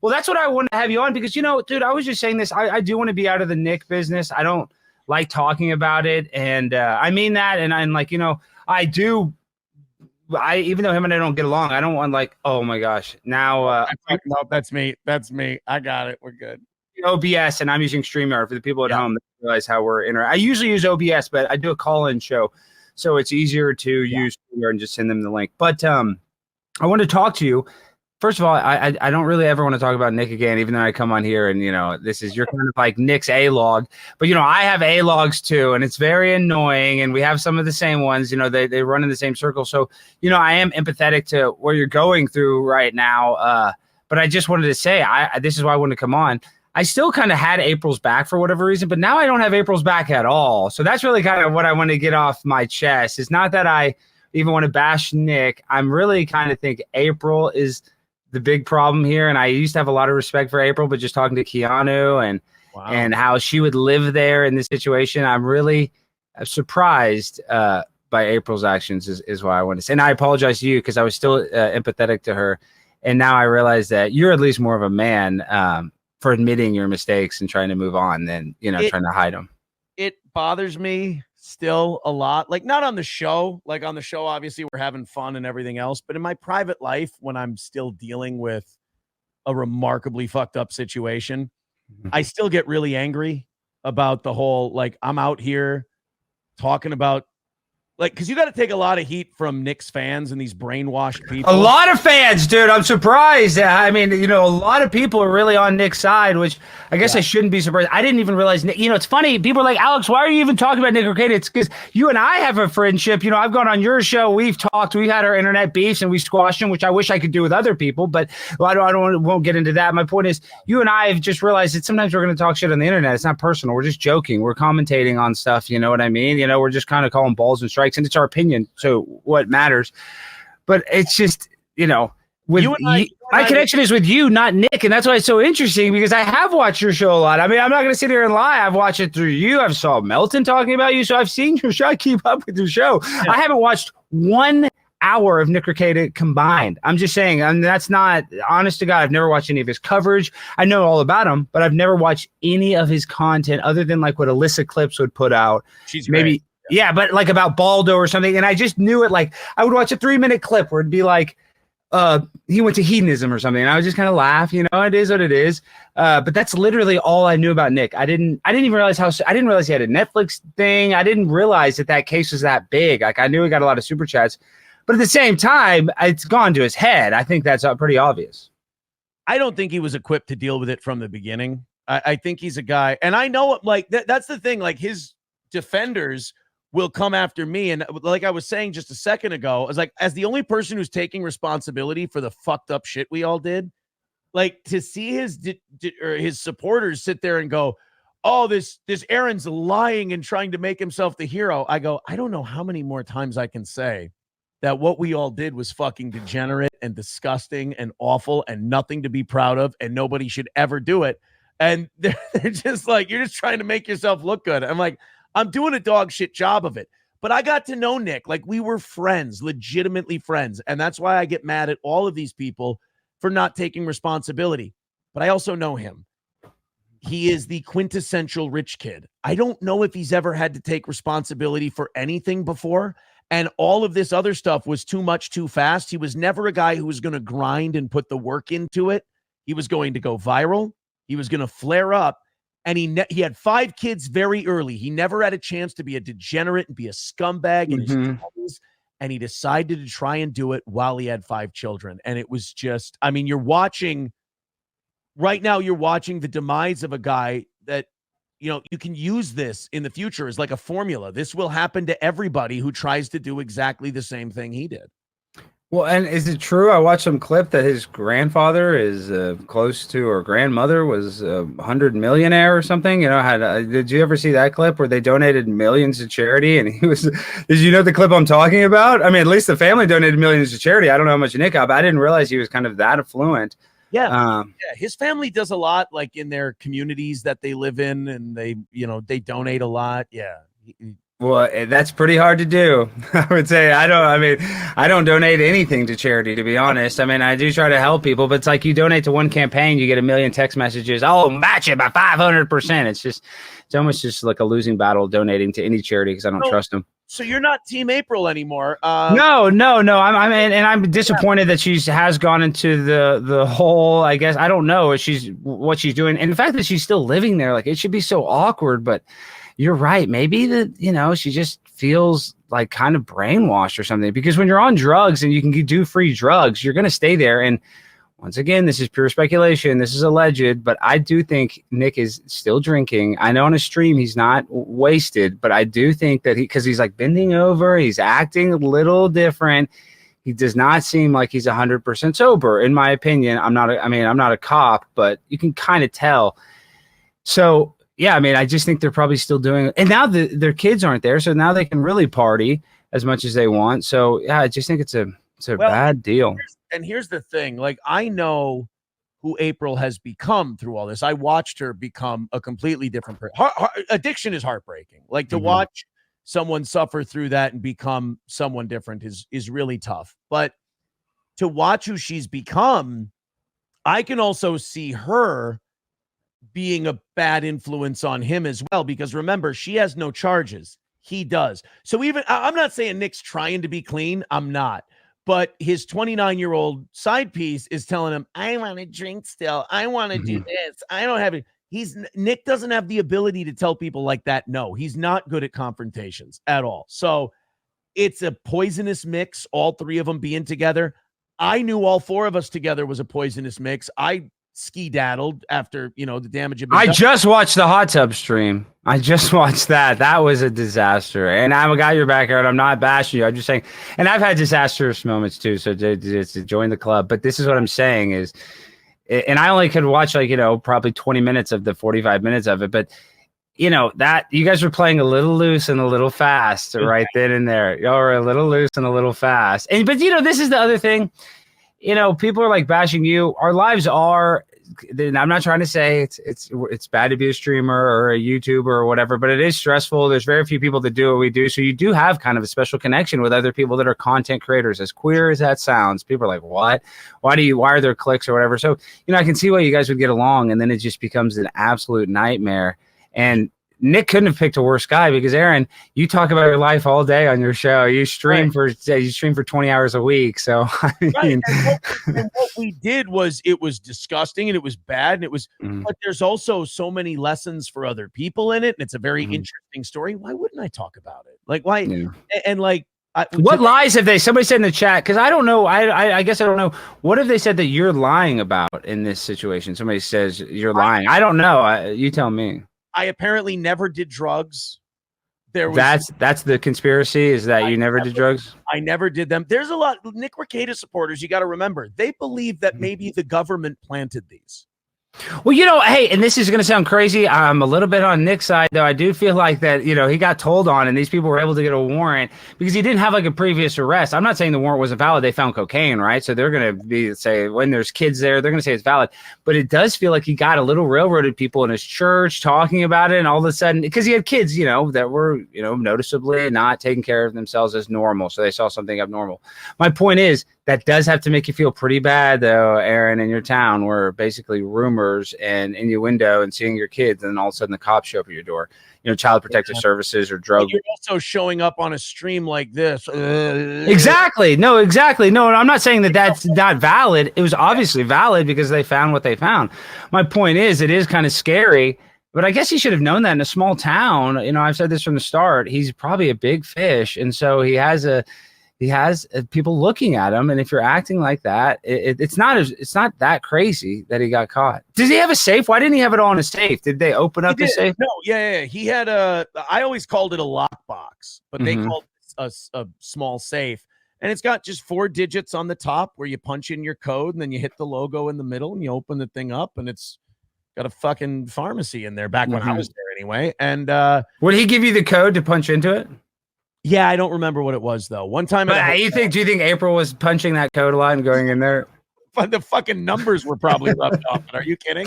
Well, that's what I wanted to have you on because, dude, I was just saying this. I do want to be out of the Nick business. I don't like talking about it. And I mean that. And I'm like, I do. Even though him and I don't get along, I don't want like, oh my gosh, now no, that's me. That's me. I got it. We're good. OBS and I'm using StreamYard for the people at home that realize how we're interacting. I usually use OBS, but I do a call-in show, so it's easier to use StreamYard and just send them the link. But I want to talk to you. First of all, I don't really ever want to talk about Nick again, even though I come on here and, you're kind of like Nick's A-log. But, I have A-logs too, and it's very annoying. And we have some of the same ones, they run in the same circle. So, I am empathetic to what you're going through right now. But I just wanted to say, this is why I wanted to come on. I still kind of had April's back for whatever reason, but now I don't have April's back at all. So that's really kind of what I want to get off my chest. It's not that I even want to bash Nick. I'm really kind of think April is the big problem here. And I used to have a lot of respect for April, but just talking to Keanu and how she would live there in this situation, I'm really surprised by April's actions is why I want to say. And I apologize to you because I was still empathetic to her. And now I realize that you're at least more of a man for admitting your mistakes and trying to move on than, trying to hide them. It bothers me still a lot, like not on the show. Like on the show, obviously we're having fun and everything else, but in my private life, when I'm still dealing with a remarkably fucked up situation, I still get really angry about the whole, like, I'm out here talking about, like, because you got to take a lot of heat from Knicks fans and these brainwashed people. A lot of fans, dude. I'm surprised. I mean, a lot of people are really on Nick's side, which I guess I shouldn't be surprised. I didn't even realize Nick. It's funny. People are like, Alex, why are you even talking about Nick Arcade? It's because you and I have a friendship. I've gone on your show. We've talked. We've had our internet beefs and we squashed them, which I wish I could do with other people. But won't get into that. My point is, you and I have just realized that sometimes we're going to talk shit on the internet. It's not personal. We're just joking. We're commentating on stuff. You know what I mean? We're just kind of calling balls and strikes, and it's our opinion. So what matters? But it's just, with my connection is with you, not Nick. And that's why it's so interesting because I have watched your show a lot. I mean, I'm not going to sit here and lie. I've watched it through you. I've saw Melton talking about you. So I've seen your show. I keep up with your show. Yeah. I haven't watched 1 hour of Nick Arcade combined. I'm just saying, and that's not honest to God. I've never watched any of his coverage. I know all about him, but I've never watched any of his content other than like what Alyssa Clips would put out. She's maybe. Great. Yeah, but like about Baldo or something. And I just knew it. Like I would watch a 3-minute clip where it'd be like, he went to hedonism or something. And I would just kind of laugh, it is what it is. But that's literally all I knew about Nick. I didn't even realize I didn't realize he had a Netflix thing. I didn't realize that case was that big. Like I knew he got a lot of super chats, but at the same time, it's gone to his head. I think that's pretty obvious. I don't think he was equipped to deal with it from the beginning. I think he's a guy, and I know like that's the thing, like his defenders will come after me. And like I was saying just a second ago, I was like, as the only person who's taking responsibility for the fucked up shit we all did, like to see his supporters sit there and go, oh, this Aaron's lying and trying to make himself the hero. I go, I don't know how many more times I can say that what we all did was fucking degenerate and disgusting and awful and nothing to be proud of. And nobody should ever do it. And they're just like, you're just trying to make yourself look good. I'm like, I'm doing a dog shit job of it. But I got to know Nick. Like we were friends, legitimately friends. And that's why I get mad at all of these people for not taking responsibility. But I also know him. He is the quintessential rich kid. I don't know if he's ever had to take responsibility for anything before. And all of this other stuff was too much, too fast. He was never a guy who was going to grind and put the work into it. He was going to go viral. He was going to flare up. And he had 5 kids very early. He never had a chance to be a degenerate and be a scumbag in his 20s. And he decided to try and do it while he had 5 children. And it was just, I mean, right now you're watching the demise of a guy that, you can use this in the future as like a formula. This will happen to everybody who tries to do exactly the same thing he did. Well, and is it true? I watched some clip that his grandfather is close to, or grandmother was 100 millionaire or something. Did you ever see that clip where they donated millions to charity? And he was, did you know the clip I'm talking about? I mean, at least the family donated millions to charity. I don't know how much Nick got, but I didn't realize he was kind of that affluent. Yeah. His family does a lot, like in their communities that they live in, and they donate a lot. Yeah. Well, that's pretty hard to do. I would say I don't donate anything to charity, to be honest. I mean, I do try to help people, but it's like you donate to one campaign, you get a million text messages. I'll match it by 500%. It's almost just like a losing battle donating to any charity because I don't trust them. So you're not Team April anymore. No. I'm disappointed that she has gone into the whole, I guess, I don't know what she's doing. And the fact that she's still living there, like it should be so awkward, but you're right. Maybe she just feels like kind of brainwashed or something, because when you're on drugs and you can do free drugs, you're going to stay there. And once again, this is pure speculation. This is alleged, but I do think Nick is still drinking. I know on a stream he's not wasted, but I do think that because he's like bending over, he's acting a little different. He does not seem like he's 100% sober, in my opinion. I'm not a cop, but you can kind of tell. So yeah, I mean, I just think they're probably still doing it. And now their kids aren't there, so now they can really party as much as they want. So yeah, I just think it's a bad deal. And here's the thing. Like, I know who April has become through all this. I watched her become a completely different person. Addiction is heartbreaking. Like, to watch someone suffer through that and become someone different is really tough. But to watch who she's become, I can also see her being a bad influence on him as well, because remember, she has no charges. He does. So even, I'm not saying Nick's trying to be clean. I'm not. But his 29-year-old side piece is telling him, I want to drink still. I want to do this. I don't have it. Nick doesn't have the ability to tell people like that. No, he's not good at confrontations at all. So it's a poisonous mix, all three of them being together. I knew all four of us together was a poisonous mix. I ski-daddled after, the damage had been done. Just watched the hot tub stream. I just watched that. That was a disaster. And I got your backyard. I'm not bashing you. I'm just saying, and I've had disastrous moments too. So to join the club. But this is what I'm saying is, and I only could watch probably 20 minutes of the 45 minutes of it. But that you guys were playing a little loose and a little fast right then and there. Y'all were a little loose and a little fast. But this is the other thing. People are like bashing you. Our lives are. I'm not trying to say it's bad to be a streamer or a YouTuber or whatever, but it is stressful. There's very few people that do what we do, so you do have kind of a special connection with other people that are content creators. As queer as that sounds, people are like, "What? Why are there clicks or whatever?" So I can see why you guys would get along, and then it just becomes an absolute nightmare. And Nick couldn't have picked a worse guy, because Aaron, you talk about your life all day on your show. You stream for 20 hours a week. So I mean, and what we did was, it was disgusting and it was bad, and it was. But there's also so many lessons for other people in it, and it's a very interesting story. Why wouldn't I talk about it? Like, why? Yeah. And like, what lies have they? Somebody said in the chat, because I don't know. I guess I don't know. What have they said that you're lying about in this situation? Somebody says you're lying. I don't know. You tell me. I apparently never did drugs. That's the conspiracy, is that you never did drugs? I never did them. There's a lot of Nick Rekieta supporters. You got to remember, they believe that maybe the government planted these. Well, hey, and this is going to sound crazy. I'm a little bit on Nick's side, though. I do feel like that, he got told on, and these people were able to get a warrant because he didn't have like a previous arrest. I'm not saying the warrant wasn't valid. They found cocaine, right? So they're going to say when there's kids there, they're going to say it's valid. But it does feel like he got a little railroaded people in his church talking about it. And all of a sudden, because he had kids, that were, noticeably not taking care of themselves as normal. So they saw something abnormal. My point is, that does have to make you feel pretty bad, though, Aaron, in your town, where basically rumors and innuendo and seeing your kids, and then all of a sudden the cops show up at your door. Child Protective Services or drug. But you're also showing up on a stream like this. Exactly. No, exactly. No, I'm not saying that that's not valid. It was obviously valid because they found what they found. My point is, it is kind of scary. But I guess he should have known that in a small town. I've said this from the start. He's probably a big fish, and so he has people looking at him, and if you're acting like that, it's not that crazy that he got caught. Does he have a safe? Why didn't he have it all in a safe? Did they open up the safe? No, yeah. He had I always called it a lockbox, but they called it a small safe, and it's got just 4 digits on the top where you punch in your code, and then you hit the logo in the middle, and you open the thing up, and it's got a fucking pharmacy in there. Back when I was there, anyway. And would he give you the code to punch into it? Yeah, I don't remember what it was though. One time, do you think April was punching that code a lot and going in there? the fucking numbers were probably rubbed off. Are you kidding?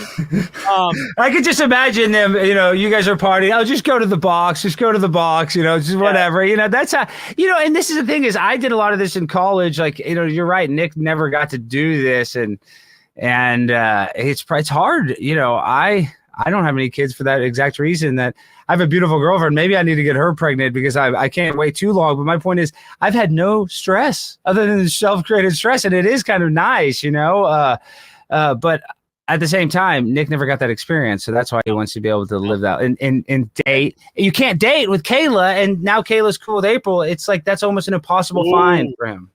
I could just imagine them, you guys are partying. Oh, just go to the box, just whatever. That's how, and this is the thing is I did a lot of this in college. Like, you're right. Nick never got to do this. And it's hard. I don't have any kids for that exact reason that I have a beautiful girlfriend. Maybe I need to get her pregnant because I can't wait too long. But my point is I've had no stress other than self-created stress. And it is kind of nice, but at the same time, Nick never got that experience. So that's why he wants to be able to live that and date. You can't date with Kayla. And now Kayla's cool with April. It's like, that's almost an impossible find for him.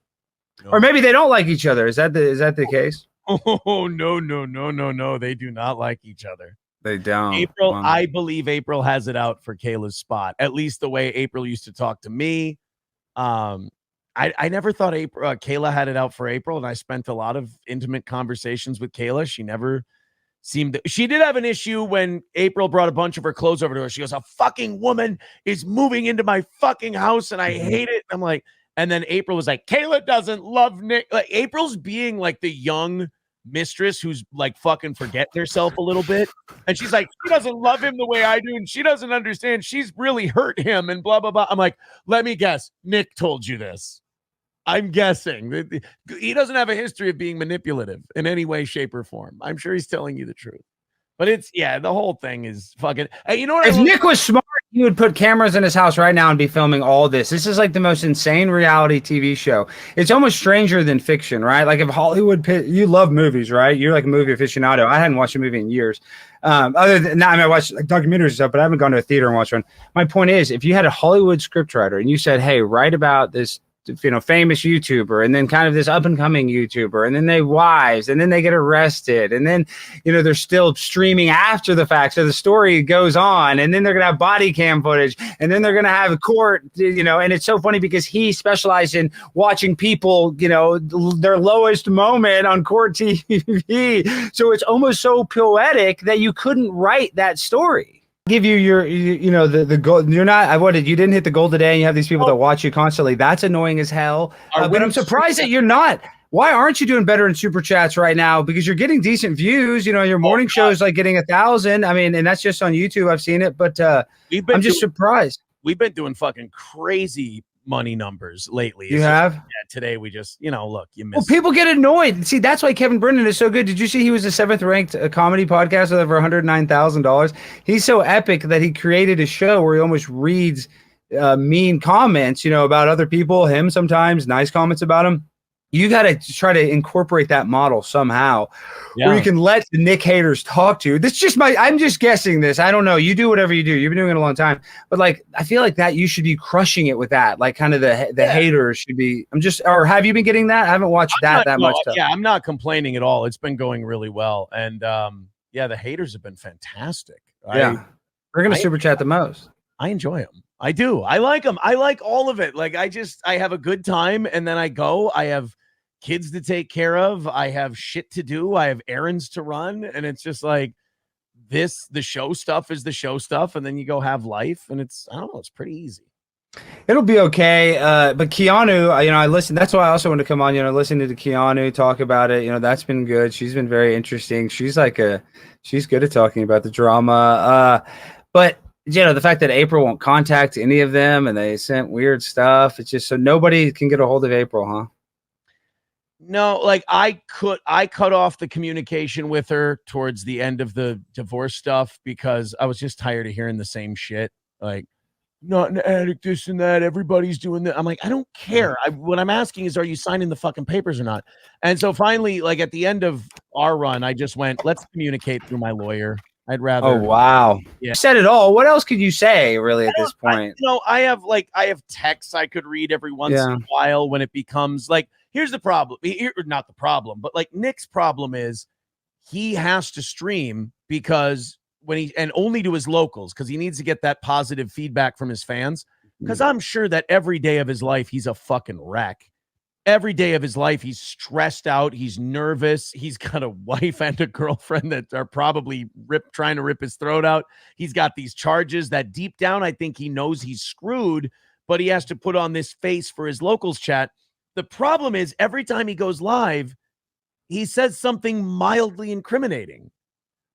No. Or maybe they don't like each other. Is that the case? Oh, no. They do not like each other. They don't. April, I believe April has it out for Kayla's spot, at least the way April used to talk to me. I never thought Kayla had it out for April, and I spent a lot of intimate conversations with Kayla. She never she did have an issue when April brought a bunch of her clothes over to her. She goes, a fucking woman is moving into my fucking house, and I hate it. I'm like, and then April was like, Kayla doesn't love Nick. Like, April's being like the young mistress who's like fucking forgetting herself a little bit, and she's like, she doesn't love him the way I do, and she doesn't understand, she's really hurt him, and blah blah blah. I'm like, let me guess, Nick told you this. I'm guessing he doesn't have a history of being manipulative in any way, shape, or form. I'm sure he's telling you the truth, but the whole thing is fucking. Hey, you know what? If Nick was smart, he would put cameras in his house right now and be filming all this. This is like the most insane reality TV show. It's almost stranger than fiction, right? Like if Hollywood, you love movies, right? You're like a movie aficionado. I hadn't watched a movie in years. Other than that, I watched like documentaries and stuff, but I haven't gone to a theater and watched one. My point is, if you had a Hollywood scriptwriter and you said, hey, write about this, famous YouTuber, and then kind of this up and coming YouTuber, and then they wives, and then they get arrested, and then they're still streaming after the fact, so the story goes on, and then they're gonna have body cam footage, and then they're gonna have a court, and it's so funny because he specialized in watching people, their lowest moment on court TV, so it's almost so poetic that you couldn't write that story. Give you your the goal. You're not you didn't hit the goal today, and you have these people that watch you constantly. That's annoying as hell. But I'm surprised that you're not. Why aren't you doing better in super chats right now? Because you're getting decent views. Your morning show is like getting 1,000. I mean, and that's just on YouTube. I've seen it, but I'm just surprised. We've been doing fucking crazy money numbers lately. You have? Yeah, today we just, look, you missed. Well, people get annoyed. See, that's why Kevin Brennan is so good. Did you see he was the 7th ranked comedy podcast with over $109,000? He's so epic that he created a show where he almost reads mean comments, about other people, him sometimes, nice comments about him. You got to try to incorporate that model somehow where you can let the Nick haters talk to you. This is just I'm just guessing this. I don't know. You do whatever you do. You've been doing it a long time, but like, I feel like that you should be crushing it with that. Like kind of the haters should be, or have you been getting that? I haven't watched that much stuff. Yeah. I'm not complaining at all. It's been going really well. And the haters have been fantastic. Yeah. We're going to super chat the most. I enjoy them. I do. I like them. I like all of it. Like I have a good time, and then I go. I have kids to take care of. I have shit to do. I have errands to run, and it's just like this. The show stuff is the show stuff, and then you go have life, and it's it's pretty easy. It'll be okay. But Keanu, I listened. That's why I also want to come on. Listening to Keanu talk about it. That's been good. She's been very interesting. She's she's good at talking about the drama. But the fact that April won't contact any of them and they sent weird stuff, it's just so nobody can get a hold of April, huh? No, like I cut off the communication with her towards the end of the divorce stuff because I was just tired of hearing the same shit. Like, not an addict, this and that. Everybody's doing that. I'm like, I don't care. What I'm asking is, are you signing the fucking papers or not? And so finally, like at the end of our run, I just went, let's communicate through my lawyer. I'd rather. Oh, wow. Yeah. You said it all. What else could you say really at this point? I have texts I could read every once in a while when it becomes like, here's the problem. Not the problem, but like Nick's problem is he has to stream because and only to his locals, because he needs to get that positive feedback from his fans. Because I'm sure that every day of his life, he's a fucking wreck. Every day of his life, he's stressed out. He's nervous. He's got a wife and a girlfriend that are probably trying to rip his throat out. He's got these charges that deep down, I think he knows he's screwed, but he has to put on this face for his locals chat. The problem is every time he goes live, he says something mildly incriminating.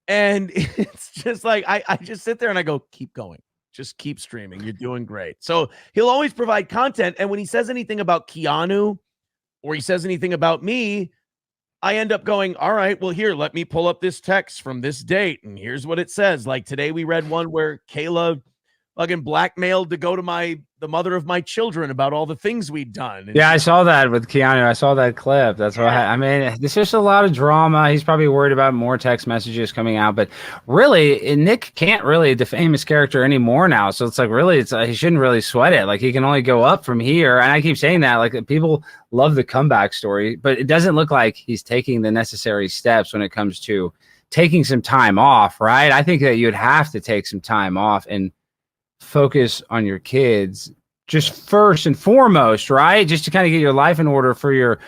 And it's just like, I just sit there and I go, keep going. Just keep streaming. You're doing great. So he'll always provide content. And when he says anything about Keanu or he says anything about me, I end up going, all right, well, here, let me pull up this text from this date. And here's what it says. Like today we read one where Kayla fucking blackmailed to go to the mother of my children about all the things we'd done. And I saw that with Keanu. I saw that clip. That's why I mean, there's just a lot of drama. He's probably worried about more text messages coming out, but really, Nick can't really defame his character anymore now. So it's like, really, he shouldn't really sweat it. Like he can only go up from here. And I keep saying that, like people love the comeback story, but it doesn't look like he's taking the necessary steps when it comes to taking some time off, right? I think that you'd have to take some time off and focus on your kids just first and foremost, right? Just to kind of get your life in order for your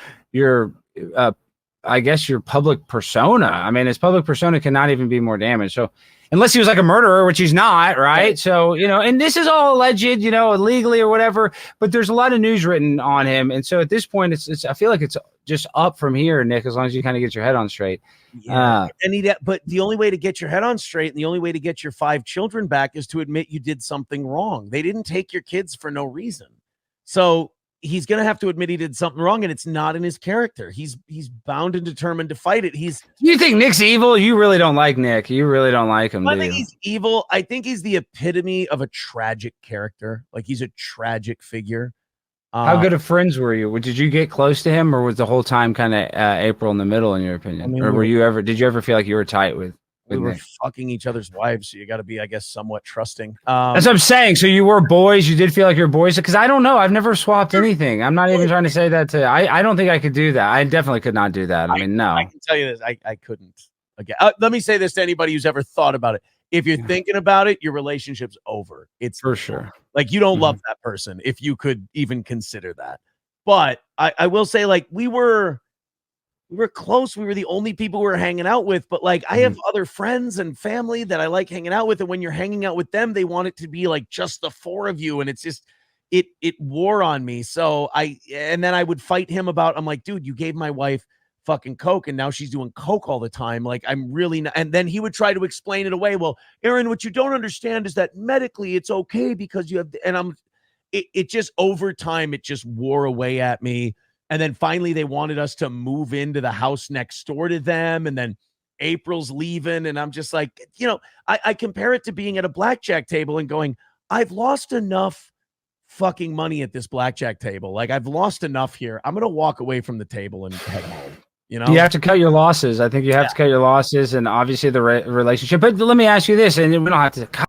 I guess your public persona. I mean, his public persona cannot even be more damaged. So unless he was like a murderer, which he's not, right? So, and this is all alleged, illegally or whatever, but there's a lot of news written on him. And so at this point, it's I feel like it's just up from here, Nick, as long as you kind of get your head on straight. Yeah. But the only way to get your head on straight and the only way to get your 5 children back is to admit you did something wrong. They didn't take your kids for no reason. So he's going to have to admit he did something wrong, and it's not in his character. He's bound and determined to fight it. You think Nick's evil? You really don't like Nick. You really don't like him. I think he's evil. I think he's the epitome of a tragic character. Like he's a tragic figure. How good of friends were you? Did you get close to him, or was the whole time kind of April in the middle, in your opinion? I mean, or did you ever feel like you were tight with we were Nick? Fucking each other's wives, so you got to be, I guess, somewhat trusting. That's what I'm saying. So you were boys. You did feel like you're boys, because I don't know. I've never swapped anything. I'm not even trying to say that to. I don't think I could do that. I definitely could not do that. I mean, no. I can tell you this. I couldn't. Again, let me say this to anybody who's ever thought about it. If you're thinking about it, your relationship's over. It's for sure. Like you don't love that person if you could even consider that. But I will say, like, we were close. We were the only people we were hanging out with. But like, I have other friends and family that I like hanging out with. And when you're hanging out with them, they want it to be like just the 4 of you. And it's just, it wore on me. So and then I would fight him about, I'm like, dude, you gave my wife fucking coke and now she's doing coke all the time. Like, I'm really not. And then he would try to explain it away. Well, Aaron, what you don't understand is that medically it's okay because you have, and it just over time, it just wore away at me. And then finally they wanted us to move into the house next door to them. And then April's leaving. And I'm just like, I compare it to being at a blackjack table and going, I've lost enough fucking money at this blackjack table. Like, I've lost enough here. I'm going to walk away from the table and head home. You have to cut your losses. I think you have to cut your losses, and obviously the relationship. But let me ask you this, and we don't have to cut.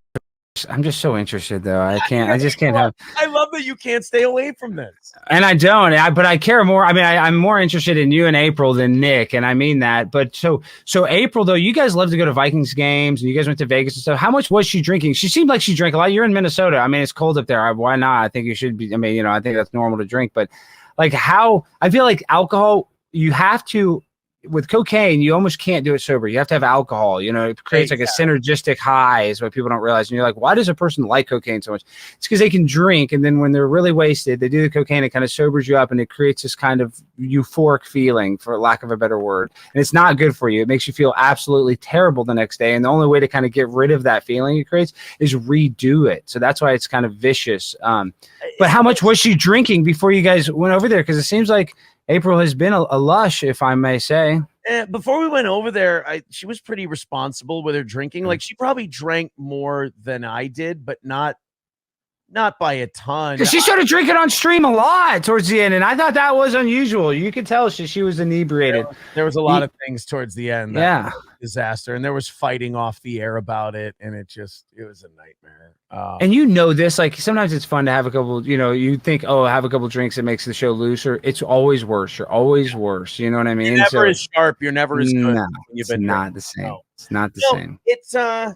I'm just so interested, though. I just can't have. I love that you can't stay away from this. And I don't. But I care more. I mean, I'm more interested in you and April than Nick, and I mean that. But so April, though, you guys love to go to Vikings games, and you guys went to Vegas and stuff. How much was she drinking? She seemed like she drank a lot. You're in Minnesota. I mean, it's cold up there. Why not? I think you should be. I mean, I think that's normal to drink. But like, how? I feel like alcohol. You have to. With cocaine, you almost can't do it sober. You have to have alcohol. It creates like a synergistic high, is what people don't realize. And you're like, why does a person like cocaine so much? It's because they can drink, and then when they're really wasted, they do the cocaine. It kind of sobers you up, and it creates this kind of euphoric feeling, for lack of a better word. And it's not good for you. It makes you feel absolutely terrible the next day. And the only way to kind of get rid of that feeling it creates is redo it. So that's why it's kind of vicious. But how much was she drinking before you guys went over there? Because it seems like April has been a lush, if I may say. Before we went over there, she was pretty responsible with her drinking. Like, she probably drank more than I did, but not by a ton. Because she started drinking on stream a lot towards the end, and I thought that was unusual. You could tell she was inebriated. There was a lot of things towards the end. Yeah. Disaster. And there was fighting off the air about it, and it was a nightmare. And this, like, sometimes it's fun to have a couple, you think, have a couple drinks, it makes the show looser. It's always worse. You're always worse. You know what I mean? You're never as sharp. You're never as good. No, it's not the same. No. It's not the same. It's I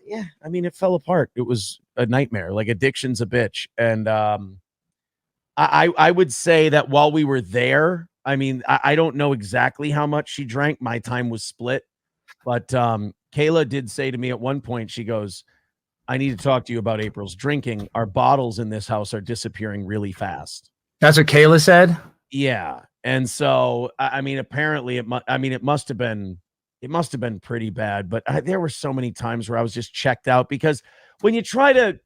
mean, it fell apart. It was a nightmare. Like, addiction's a bitch. And I would say that while we were there, I mean, I don't know exactly how much she drank. My time was split. But Kayla did say to me at one point, she goes, I need to talk to you about April's drinking. Our bottles in this house are disappearing really fast. That's what Kayla said? Yeah. And so, I mean, apparently it must have been pretty bad, but there were so many times where I was just checked out because when you try to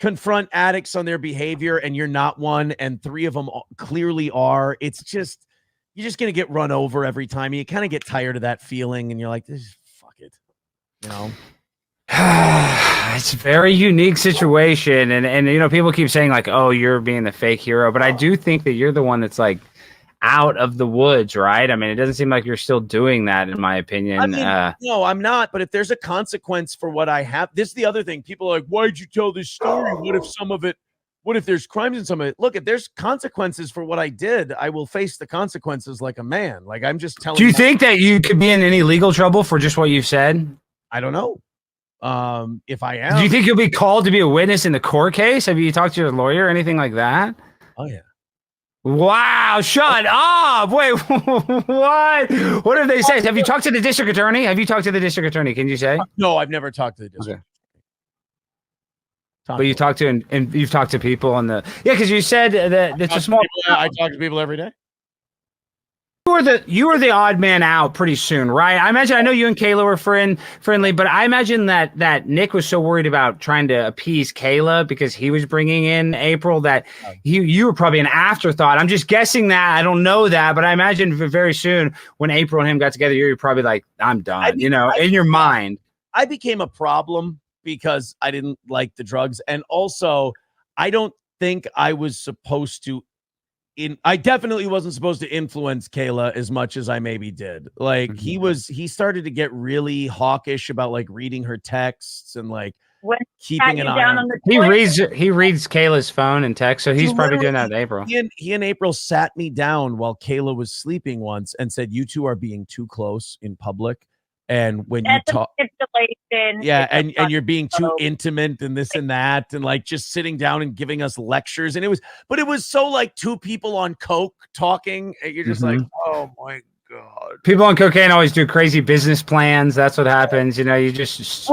confront addicts on their behavior and you're not one and three of them clearly are, you're just going to get run over every time. You kind of get tired of that feeling and you're like, fuck it, you know? It's a very unique situation. And, you know, people keep saying like, oh, you're being the fake hero, but I do think that you're the one that's like out of the woods, right? I mean, it doesn't seem like you're still doing that, in my opinion. I mean, no, I'm not. But if there's a consequence for what I have, this is the other thing. People are like, why'd you tell this story? What if there's crimes in some of it? Look, if there's consequences for what I did, I will face the consequences like a man. Like I'm just telling you. Do you think that you could be in any legal trouble for just what you've said? I don't know. If I am. Do you think you'll be called to be a witness in the court case? Have you talked to your lawyer or anything like that? Oh, yeah. Wow, shut up. Wait, what? What have they said? Have you talked to the district attorney? Can you say? No, I've never talked to the district. Okay. But you talked to and you've talked to people on the because you said that it's a small. I talk to people every day. You were the odd man out pretty soon, right? I know you and Kayla were friendly, but I imagine that Nick was so worried about trying to appease Kayla because he was bringing in April that you were probably an afterthought. I'm just guessing that. I don't know that, but I imagine very soon when April and him got together, you're probably like, I'm done, in your mind. I became a problem because I didn't like the drugs. And also, I don't think I was supposed to I definitely wasn't supposed to influence Kayla as much as I maybe did. Like he started to get really hawkish about like reading her texts and like keeping an eye on. He reads Kayla's phone and text, so he's probably doing that with April. He and April sat me down while Kayla was sleeping once and said, "You two are being too close in public." And when you talk, and you're being too intimate and this and that, and like just sitting down and giving us lectures, and it was so like two people on coke talking. And you're just like, oh my god. People on cocaine always do crazy business plans. That's what happens. You just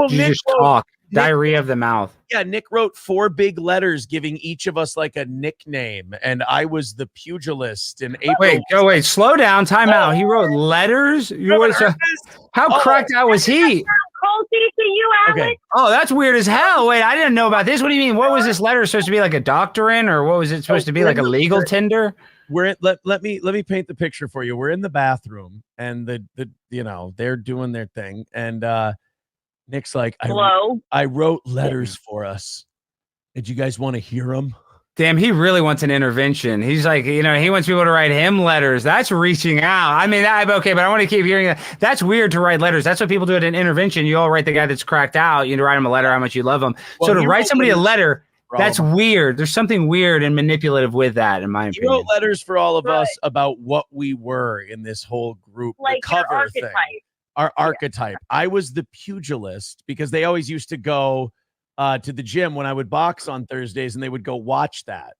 talk. Diarrhea of the mouth. Yeah, Nick wrote 4 big letters giving each of us like a nickname, and I was the pugilist. And wait, slow down, time out. He wrote letters. How cracked out was he? Culty to you, Alex. Okay. Oh, that's weird as hell. Wait, I didn't know about this. What do you mean? What was this letter supposed to be, like a doctorate, or what was it supposed to be, like a legal tender? Let me paint the picture for you. We're in the bathroom, and they're doing their thing, and Nick's like, I wrote letters for us. Did you guys want to hear them? Damn, he really wants an intervention. He's like, he wants people to write him letters. That's reaching out. I mean, okay, but I want to keep hearing that. That's weird to write letters. That's what people do at an intervention. You all write the guy that's cracked out. You write him a letter, how much you love him. Well, so to write somebody a letter, that's weird. There's something weird and manipulative with that, in my opinion. He wrote letters for all of us about what we were in this whole group. Like the cover thing. Our archetype. I was the pugilist because they always used to go to the gym when I would box on Thursdays, and they would go watch that.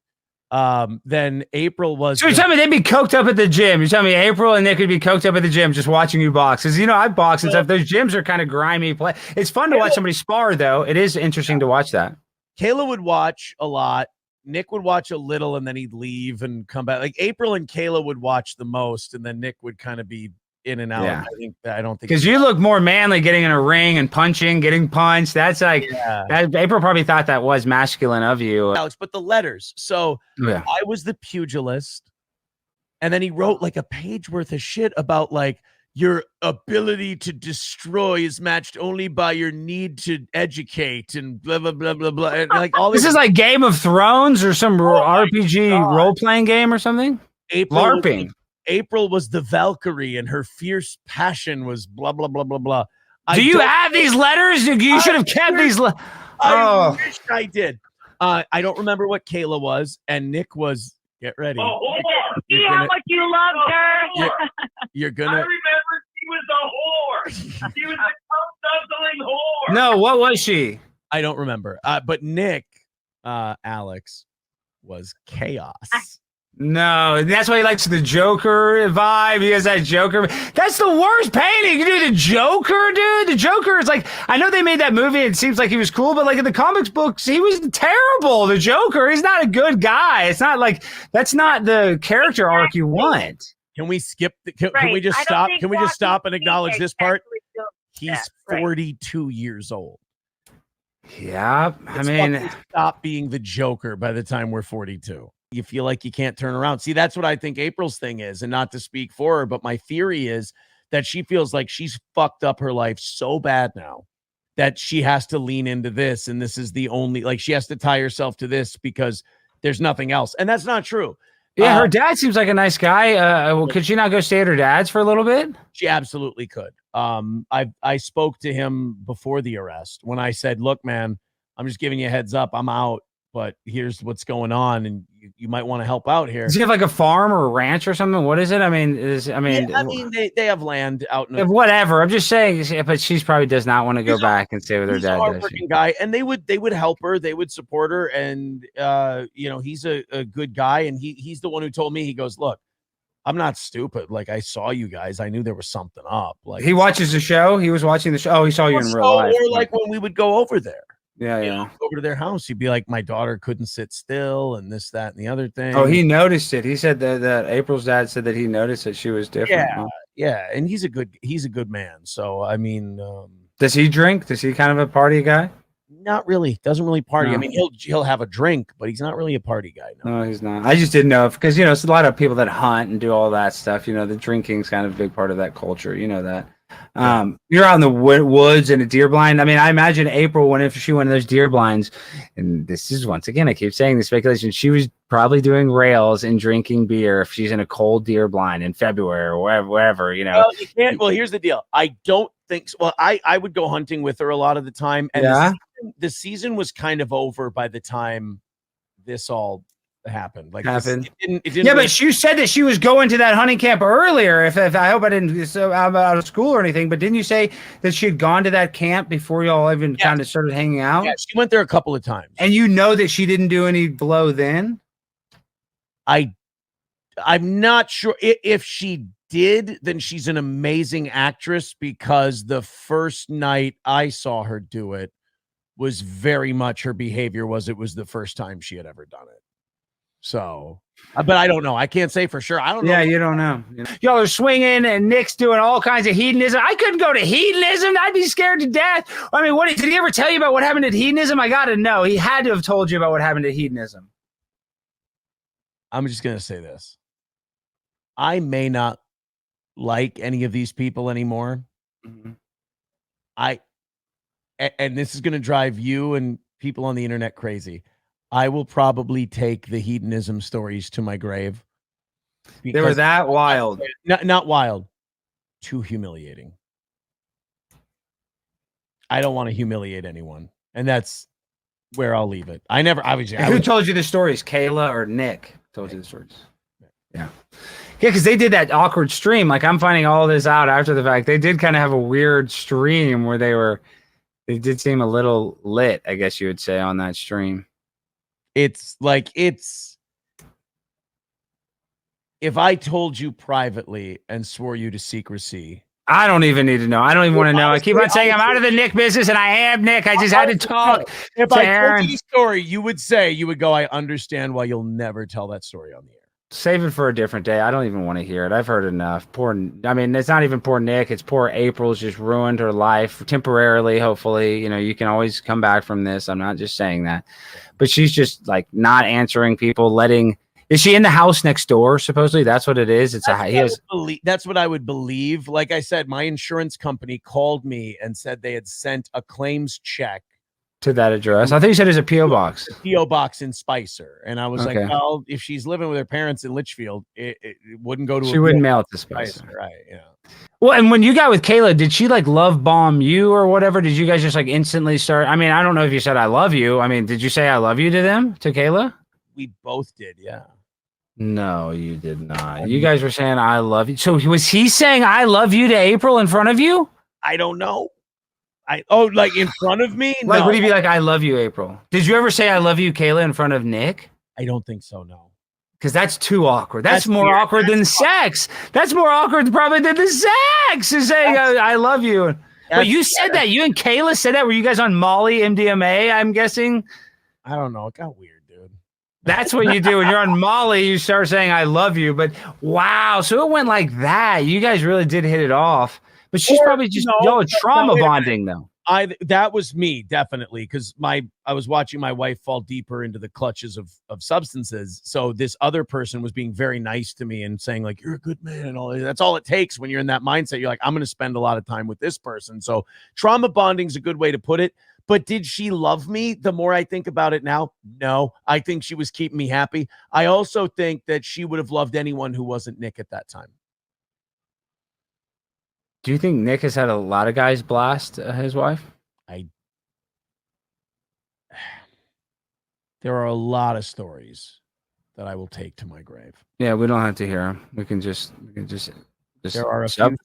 Then April was. So you're telling me they'd be coked up at the gym? You're telling me April and Nick could be coked up at the gym just watching you box? Because I box and stuff. Those gyms are kind of grimy. It's fun to watch somebody spar, though. It is interesting to watch that. Kayla would watch a lot. Nick would watch a little, and then he'd leave and come back. Like April and Kayla would watch the most, and then Nick would kind of be in and out. Yeah. I don't think because you look more manly getting in a ring and punching, getting punched. That's like April probably thought that was masculine of you, Alex. But the letters. So I was the pugilist, and then he wrote like a page worth of shit about like your ability to destroy is matched only by your need to educate and blah blah blah blah blah. And like all this is like Game of Thrones or some RPG role playing game or something. LARPing. April was the Valkyrie, and her fierce passion was blah, blah, blah, blah, blah. Do you have these letters? You should have kept these. I wish I did. I don't remember what Kayla was, and Nick was, get ready. See how much you loved her? You're going to. I remember she was a whore. She was a coat-guzzling whore. No, what was she? I don't remember. But Nick, Alex, was chaos. No, that's why he likes the Joker vibe. He has that Joker. That's the worst painting. You do the Joker, dude. The Joker is like, I know they made that movie. It seems like he was cool, but like in the comics books, he was terrible. The Joker, he's not a good guy. It's not like, that's not the character arc you want. Can we skip? Can Right. we just I don't stop? think Can we just stop and Joaquin acknowledge Phoenix this part? actually feels He's that, right. 42 years old. Yeah, I Let's mean, fucking stop being the Joker by the time we're 42. You feel like you can't turn around. See, that's what I think April's thing is, and not to speak for her, but my theory is that she feels like she's fucked up her life so bad now that she has to lean into this, and this is the only, like, she has to tie herself to this because there's nothing else, and that's not true. yeah, her dad seems like a nice guy. Well, could she not go stay at her dad's for a little bit? She absolutely could. I spoke to him before the arrest when I said, "Look, man, I'm just giving you a heads up. I'm out, but here's what's going on, and you might want to help out here." Does he have like a farm or a ranch or something? What is it? I mean, They have land out in whatever. I'm just saying, but she's probably does not want to go back and stay with her he's dad. a hardworking guy, and they would help her, they would support her, and he's a good guy, and he's the one who told me, he goes, "Look, I'm not stupid. Like, I saw you guys. I knew there was something up." Like, He watches the show. He was watching the show. Oh, he saw you in real life. Or like when we would go over there. Yeah. Over to their house, he'd be like, "My daughter couldn't sit still," and this, that, and the other thing. Oh, he noticed it. He said that April's dad said that he noticed that she was different. Yeah, and he's a good man. So I mean, does he drink? Is he kind of a party guy? Not really. Doesn't really party. No. I mean, he'll have a drink, but he's not really a party guy. No, he's not. I just didn't know because it's a lot of people that hunt and do all that stuff. The drinking's kind of a big part of that culture. You know that. You're out in the woods in a deer blind. I mean, I imagine April, if she went to those deer blinds, and this is once again, I keep saying the speculation, she was probably doing rails and drinking beer if she's in a cold deer blind in February or wherever. Well, you can't. Well, here's the deal. I don't think so. Well, I would go hunting with her a lot of the time, and the season was kind of over by the time this all happened. Like, happened. It didn't Yeah, really, but she said that she was going to that hunting camp earlier. If I hope I didn't so out of school or anything, but didn't you say that she had gone to that camp before y'all even kind of started hanging out? Yeah, she went there a couple of times. And that she didn't do any blow then? I'm not sure if she did, then she's an amazing actress, because the first night I saw her do it was very much her behavior was the first time she had ever done it. So, but I don't know. I can't say for sure. I don't know. Yeah, you don't know. Y'all are swinging, and Nick's doing all kinds of hedonism. I couldn't go to hedonism. I'd be scared to death. I mean, did he ever tell you about what happened at hedonism? I got to know. He had to have told you about what happened at hedonism. I'm just going to say this. I may not like any of these people anymore. Mm-hmm. And this is going to drive you and people on the internet crazy. I will probably take the hedonism stories to my grave. They were that wild. Not wild. Too humiliating. I don't want to humiliate anyone. And that's where I'll leave it. Who told you the stories? Kayla or Nick told you the stories? Yeah. Yeah, because they did that awkward stream. Like, I'm finding all this out after the fact. They did kind of have a weird stream where they did seem a little lit, I guess you would say, on that stream. It's if I told you privately and swore you to secrecy. I don't even need to know. I don't even want to know. I keep on saying I'm out of the Nick business, and I am Nick. I just had to talk. If I told you the story, you would go, "I understand why you'll never tell that story on the air." Save it for a different day. I don't even want to hear it. I've heard enough. It's not even poor Nick. It's poor April's just ruined her life temporarily. Hopefully, you can always come back from this. I'm not just saying that, but she's just like not answering people. Is she in the house next door? Supposedly, that's what it is. That's what I would believe. Like I said, my insurance company called me and said they had sent a claims check to that address. I think you said it's a P.O. box. P.O. box in Spicer. And I was like, well, if she's living with her parents in Litchfield, it wouldn't go to She wouldn't mail it to Spicer. Right, yeah. Well, and when you got with Kayla, did she like love bomb you or whatever? Did you guys just like instantly start? I mean, I don't know if you said I love you. I mean, did you say I love you to Kayla? We both did, yeah. No, you did not. You guys were saying I love you. So was he saying I love you to April in front of you? I don't know. Like in front of me? Like, no. would he be like, I love you, April? Did you ever say I love you, Kayla, in front of Nick? I don't think so, no. Because that's too awkward. That's more weird. awkward than sex. That's more awkward probably than the sex is saying I love you. But you said that. You and Kayla said that. Were you guys on Molly, MDMA, I'm guessing? I don't know. It got weird, dude. That's what you do when you're on Molly. You start saying "I love you," but wow, so it went like that. You guys really did hit it off. But she's probably just trauma bonding though. That was me definitely, because I was watching my wife fall deeper into the clutches of substances. So this other person was being very nice to me and saying like, "You're a good man," and all that. That's all it takes when you're in that mindset. You're like, I'm going to spend a lot of time with this person. So trauma bonding is a good way to put it. But did she love me? The more I think about it now, no. I think she was keeping me happy. I also think that she would have loved anyone who wasn't Nick at that time. Do you think Nick has had a lot of guys blast his wife? There are a lot of stories that I will take to my grave. Yeah, we don't have to hear them. We can just there are a few